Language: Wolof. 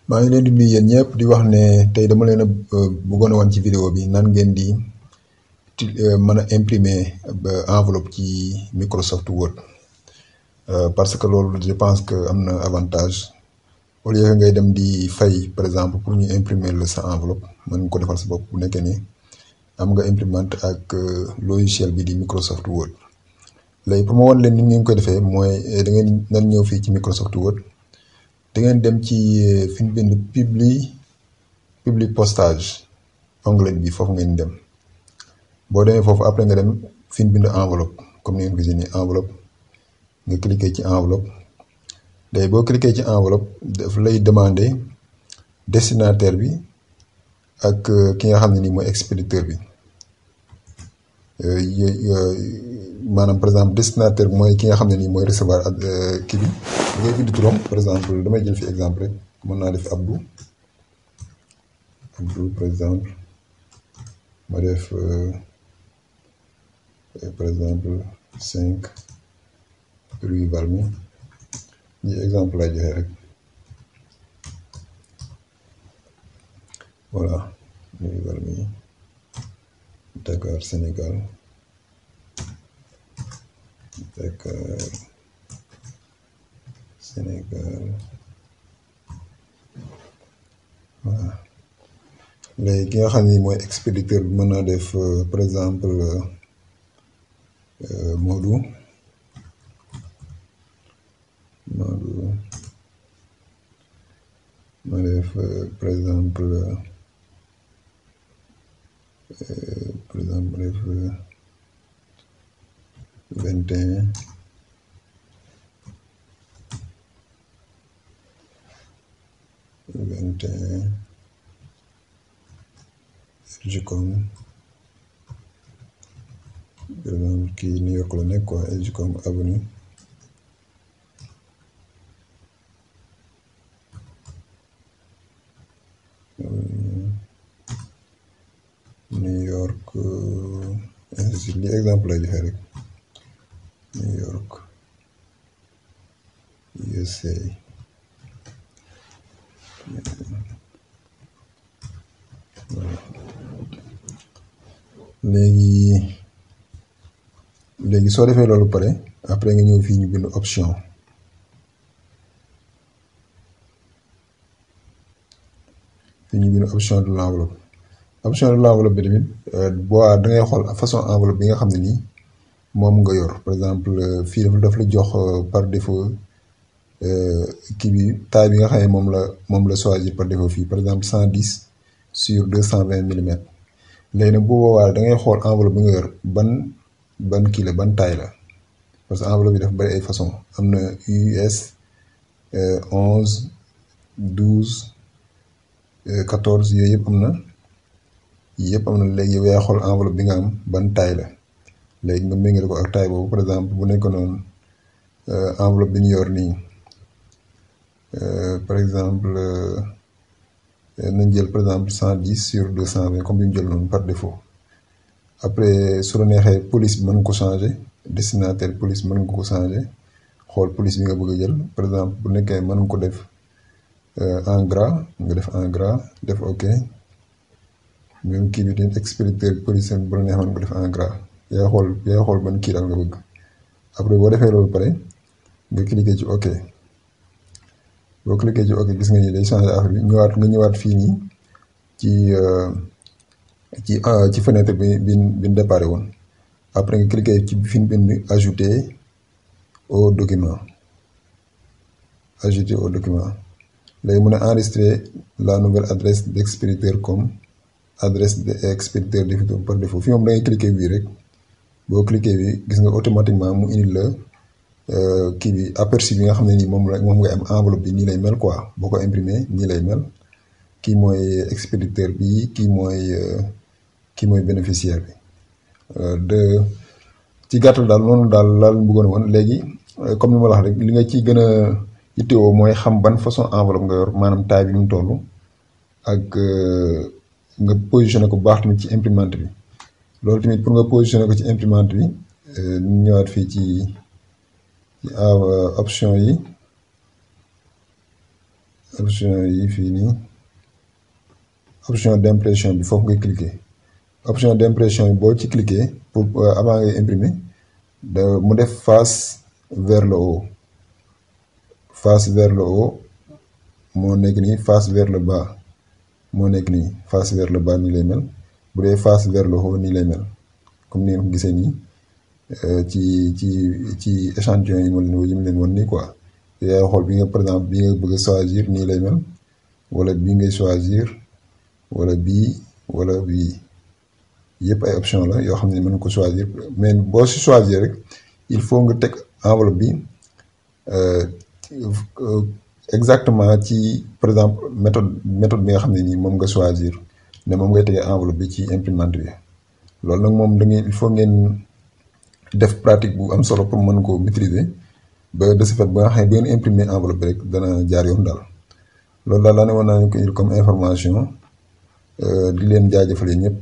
maa ngi leen di nuyu yéen ñëpp di wax ne tey dama leen a bëggoon a wan ci vidéo bi nan ngeen di mën a imprimer enveloppe ci Microsoft Word parce que loolu je pense que am na avantage au lieu que ngay dem di fay par exemple pour ñu imprimer la sa enveloppe mën nga ko defal sa bopp bu nekkee ni am nga imprimante ak logiciel bi di Microsoft Word. léegi pour ma wan leen ni ngeen koy defee mooy da ngeen nan ñëw fii ci Microsoft Word. da ngeen dem ci fi ñu bind publi postage onglet bi foofu ngeen dem boo demee foofu après nga dem fi ñu bind enveloppe comme ni ngeen gisee nii enveloppe nga cliquer ci enveloppe léegi boo cliquer ci enveloppe daf lay demander destinataire bi ak ki nga xam ne nii mooy expéditeur bi maanaam par exemple destinataire bi mooy ki nga xam ne nii mooy recevoir ak kii bi ngay bind turam par exemple damay jël fi exemple rek mën naa def Abdou par exemple ma def par exemple 5 rue Valmy ñi exemple lay joxe rek voilà rue Valmy Dakar Sénégal Dakar Sénégal voilà léegi ki nga xam ni mooy expéditeur bi mën naa def par exemple Modou ma def par exemple ma def 21 Elgicom par exemple kii New York la nekk quoi Elgicom avenue New York li exemple lay joxe rek New York USA léegi soo defee loolu pare après nga ñëw fii ñu bind option fii ñu bind option de l'enveloppe option de l'enveloppe bi tamit boo da ngay xool façon enveloppe bi nga xam ne nii moom nga yor par exemple fii daf la jox par défaut kii bi taille bi nga xam ne moom la choisir par défaut fii par exemple 110 sur 220 millimètres léegi nag bu boobaa da ngay xool enveloppe bi nga yor ban kii la ban taille la parce que enveloppe bi dafa bari ay façon am na US 11 12 14 yooyu yëpp am na léegi yow yaay xool enveloppe bi nga am ban taille la léegi nga méngale ko ak taille boobu par exemple bu nekk noonu enveloppe bi ñu yor nii par exemple nañ jël par exemple 110 sur 220 comme bi mu jël noonu par défaut après su la neexee police bi mën nga ko changer destinataire police mën nga ko changer xool police bi nga bëgg a jël par exemple bu nekkee mën nga ko def en gras nga def en gras def ok même kii bi tamit expéditeur police bu la neex mën nga ko def en gras yaay xool ban kii daal nga bëgg après boo defee loolu pare nga cliquer ci ok boo cliquer ci ok gis nga ni day changer affaire bi nga ñëwaat fii nii ci fenêtre bi déparé woon après nga cliquer ci fi ñu bind ajouter au document léegi mën a enregistrer la nouvelle adresse d'expéditeur comme adresse d'expéditeur définitive par défaut fii moom da ngay cliquer bii rek boo cliquer bi gis nga automatiquement mu indil la kii bi aperçu bi nga xam ne nii moom nga am enveloppe bi nii lay mel quoi boo ko imprimer nii lay mel kii mooy expéditeur bi kii mooy bénéficiaire bi ci gàttal daal noonu daal bëggoon woon léegi comme ni ma la wax rek li nga ci gën a yittewoo mooy xam ban façon enveloppe nga yor maanaam taille bi nu mu toll ak nga positionné ko bu baax tamit ci imprimante bi loolu tamit pour nga positionné ko ci imprimante bi ñu ñëwaat fii ci option yi option yi fii nii option d'impression bi foofu ngay cliquer option d'impression bi boo ci cliquer pour avant ngay imprimer mu def face vers le haut moo nekk nii, face vers le bas moo nekk nii, face vers le bas nii lay mel. bu dee face vers le haut nii lay mel comme ni nga ko gisee nii ci échantillon yi mu leen woon nii quoi. yaay xool bi nga par exemple bi nga bëgg a choisir nii lay mel wala bii ngay choisir wala bii wala bii yëpp ay option la yoo xam ne mën nga ko choisir mais boo si choisir rek il faut nga teg enveloppe bi exactement ci par exemple méthode bi nga xam ne nii moom nga choisir ne moom ngay tegee enveloppe bi ci imprimante bi. loolu nag moom da ngeen il faut ngeen def pratique bu am solo pour mën koo maîtriser ba de ce fait ba nga xam ne bu ngeen imprimer enveloppe bi rek dana jaar yoon daal. loolu daal laa ne woon naa leen ko indil comme information di leen jaajëfale ñëpp.